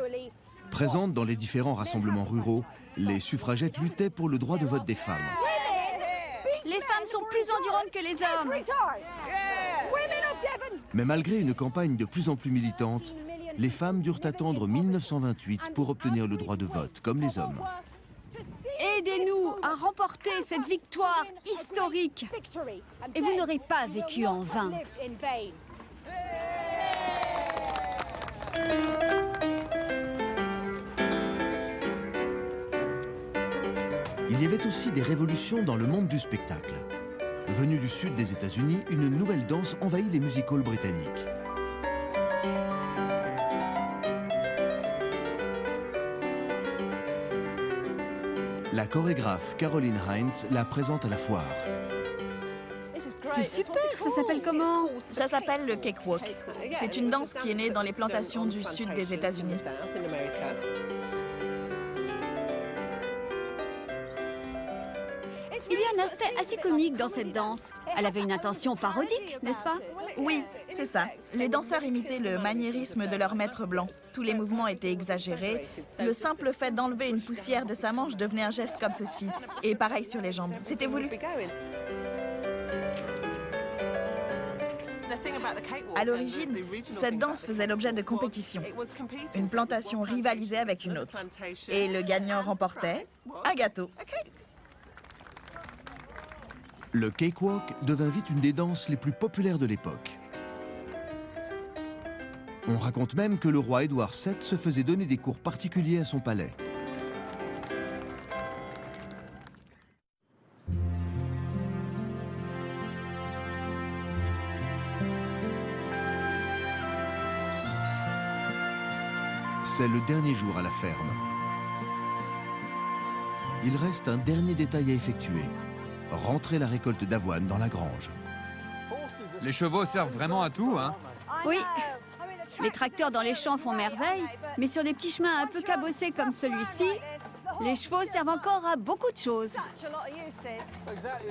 Présentes dans les différents rassemblements ruraux, les suffragettes luttaient pour le droit de vote des femmes. Les femmes sont plus endurantes que les hommes. Mais malgré une campagne de plus en plus militante, les femmes durent attendre 1928 pour obtenir le droit de vote, comme les hommes. Aidez-nous à remporter cette victoire historique. Et vous n'aurez pas vécu en vain. Il y avait aussi des révolutions dans le monde du spectacle. Venue du sud des États-Unis, une nouvelle danse envahit les music-halls britanniques. La chorégraphe Caroline Hines la présente à la foire. C'est super, ça s'appelle comment? Ça s'appelle le cakewalk. C'est une danse qui est née dans les plantations du sud des États-Unis. Il y a un aspect assez comique dans cette danse. Elle avait une intention parodique, n'est-ce pas? Oui, c'est ça. Les danseurs imitaient le maniérisme de leur maître blanc. Tous les mouvements étaient exagérés. Le simple fait d'enlever une poussière de sa manche devenait un geste comme ceci. Et pareil sur les jambes. C'était voulu. À l'origine, cette danse faisait l'objet de compétitions. Une plantation rivalisait avec une autre. Et le gagnant remportait un gâteau. Le cakewalk devint vite une des danses les plus populaires de l'époque. On raconte même que le roi Édouard VII se faisait donner des cours particuliers à son palais. C'est le dernier jour à la ferme. Il reste un dernier détail à effectuer. Rentrer la récolte d'avoine dans la grange. Les chevaux servent vraiment à tout, hein? Oui. Les tracteurs dans les champs font merveille, mais sur des petits chemins un peu cabossés comme celui-ci, les chevaux servent encore à beaucoup de choses.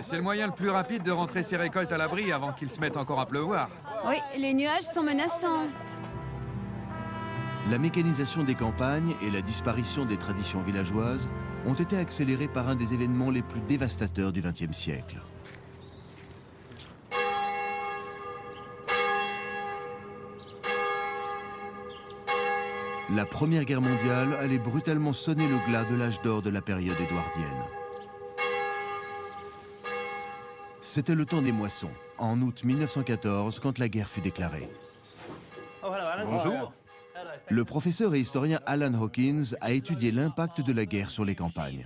C'est le moyen le plus rapide de rentrer ses récoltes à l'abri avant qu'il se mette encore à pleuvoir. Oui, les nuages sont menaçants. La mécanisation des campagnes et la disparition des traditions villageoises ont été accélérées par un des événements les plus dévastateurs du XXe siècle. La Première Guerre mondiale allait brutalement sonner le glas de l'âge d'or de la période édouardienne. C'était le temps des moissons, en août 1914, quand la guerre fut déclarée. Bonjour. Le professeur et historien Alan Hawkins a étudié l'impact de la guerre sur les campagnes.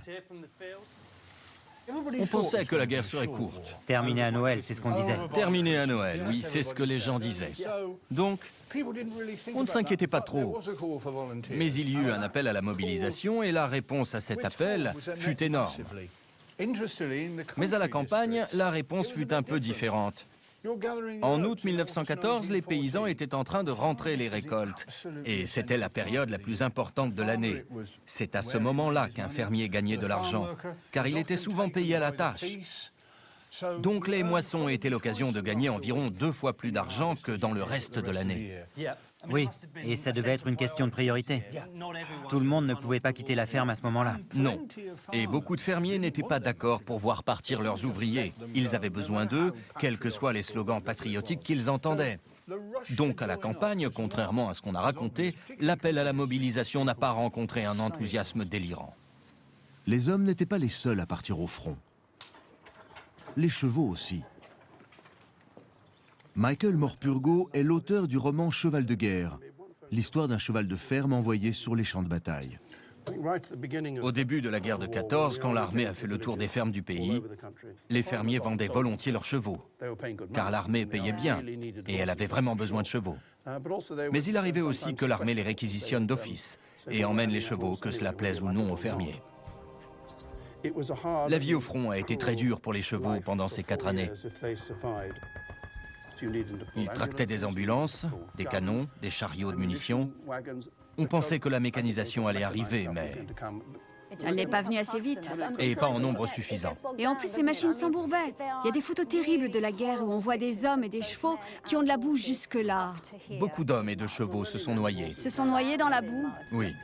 On pensait que la guerre serait courte. Terminée à Noël, c'est ce qu'on disait. Terminée à Noël, oui, c'est ce que les gens disaient. Donc, on ne s'inquiétait pas trop. Mais il y eut un appel à la mobilisation et la réponse à cet appel fut énorme. Mais à la campagne, la réponse fut un peu différente. En août 1914, les paysans étaient en train de rentrer les récoltes. Et c'était la période la plus importante de l'année. C'est à ce moment-là qu'un fermier gagnait de l'argent, car il était souvent payé à la tâche. Donc les moissons étaient l'occasion de gagner environ 2 fois plus d'argent que dans le reste de l'année. Oui, et ça devait être une question de priorité. Tout le monde ne pouvait pas quitter la ferme à ce moment-là. Non. Et beaucoup de fermiers n'étaient pas d'accord pour voir partir leurs ouvriers. Ils avaient besoin d'eux, quels que soient les slogans patriotiques qu'ils entendaient. Donc à la campagne, contrairement à ce qu'on a raconté, l'appel à la mobilisation n'a pas rencontré un enthousiasme délirant. Les hommes n'étaient pas les seuls à partir au front. Les chevaux aussi. Michael Morpurgo est l'auteur du roman Cheval de guerre, l'histoire d'un cheval de ferme envoyé sur les champs de bataille. Au début de la guerre de 14, quand l'armée a fait le tour des fermes du pays, les fermiers vendaient volontiers leurs chevaux, car l'armée payait bien et elle avait vraiment besoin de chevaux. Mais il arrivait aussi que l'armée les réquisitionne d'office et emmène les chevaux, que cela plaise ou non aux fermiers. La vie au front a été très dure pour les chevaux pendant ces 4 années. Ils tractaient des ambulances, des canons, des chariots de munitions. On pensait que la mécanisation allait arriver, mais... Elle n'est pas venue assez vite. Et pas en nombre suffisant. Et en plus, ces machines s'embourbaient. Il y a des photos terribles de la guerre où on voit des hommes et des chevaux qui ont de la boue jusque-là. Beaucoup d'hommes et de chevaux se sont noyés. Se sont noyés dans la boue. Oui.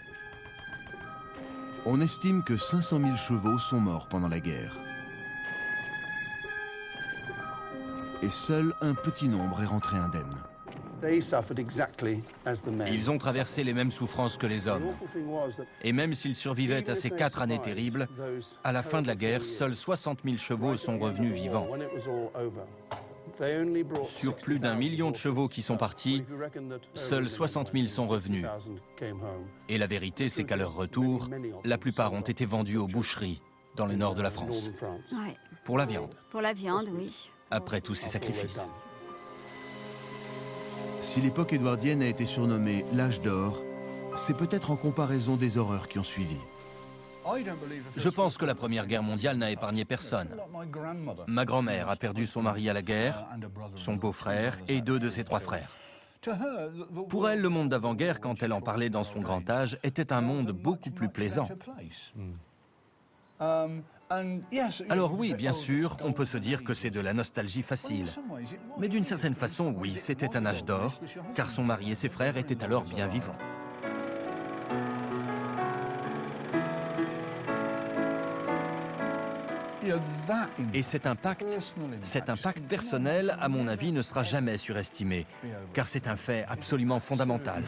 On estime que 500 000 chevaux sont morts pendant la guerre. Et seul un petit nombre est rentré indemne. Ils ont traversé les mêmes souffrances que les hommes. Et même s'ils survivaient à ces 4 années terribles, à la fin de la guerre, seuls 60 000 chevaux sont revenus vivants. Sur plus d'1 million de chevaux qui sont partis, seuls 60 000 sont revenus. Et la vérité, c'est qu'à leur retour, la plupart ont été vendus aux boucheries dans le nord de la France. Ouais. Pour la viande. Pour la viande, oui. Après tous ces sacrifices. Si l'époque édouardienne a été surnommée l'âge d'or, c'est peut-être en comparaison des horreurs qui ont suivi. Je pense que la Première Guerre mondiale n'a épargné personne. Ma grand-mère a perdu son mari à la guerre, son beau-frère et 2 de ses 3 frères. Pour elle, le monde d'avant-guerre, quand elle en parlait dans son grand âge, était un monde beaucoup plus plaisant. Alors oui, bien sûr, on peut se dire que c'est de la nostalgie facile. Mais d'une certaine façon, oui, c'était un âge d'or, car son mari et ses frères étaient alors bien vivants. Et cet impact personnel, à mon avis, ne sera jamais surestimé, car c'est un fait absolument fondamental.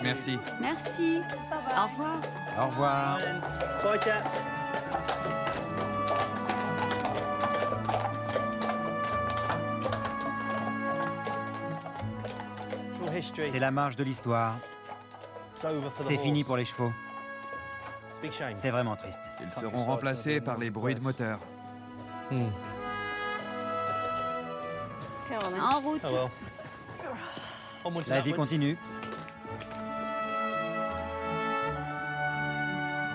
Merci. Merci. Au revoir. Au revoir. Bye, chaps. C'est la marche de l'histoire. C'est fini pour les chevaux. C'est vraiment triste. Ils seront remplacés par les bruits de moteur. En route. La vie continue.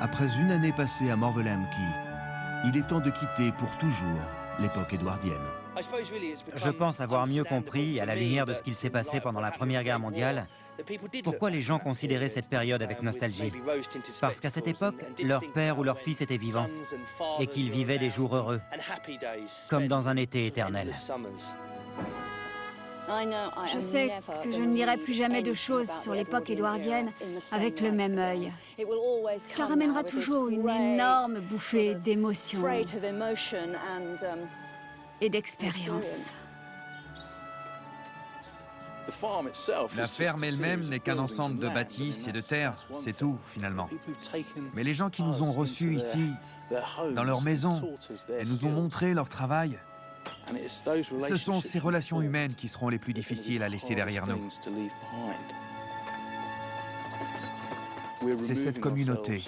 Après une année passée à Morvelham-Quay, il est temps de quitter pour toujours l'époque édouardienne. Je pense avoir mieux compris, à la lumière de ce qu'il s'est passé pendant la Première Guerre mondiale, pourquoi les gens considéraient cette période avec nostalgie. Parce qu'à cette époque, leur père ou leur fils était vivant et qu'ils vivaient des jours heureux, comme dans un été éternel. Je sais que je ne lirai plus jamais de choses sur l'époque édouardienne avec le même œil. Cela ramènera toujours une énorme bouffée d'émotions et d'expérience. La ferme elle-même n'est qu'un ensemble de bâtisses et de terres, c'est tout finalement. Mais les gens qui nous ont reçus ici, dans leur maison, et nous ont montré leur travail, ce sont ces relations humaines qui seront les plus difficiles à laisser derrière nous. C'est cette communauté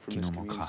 qui nous manquera.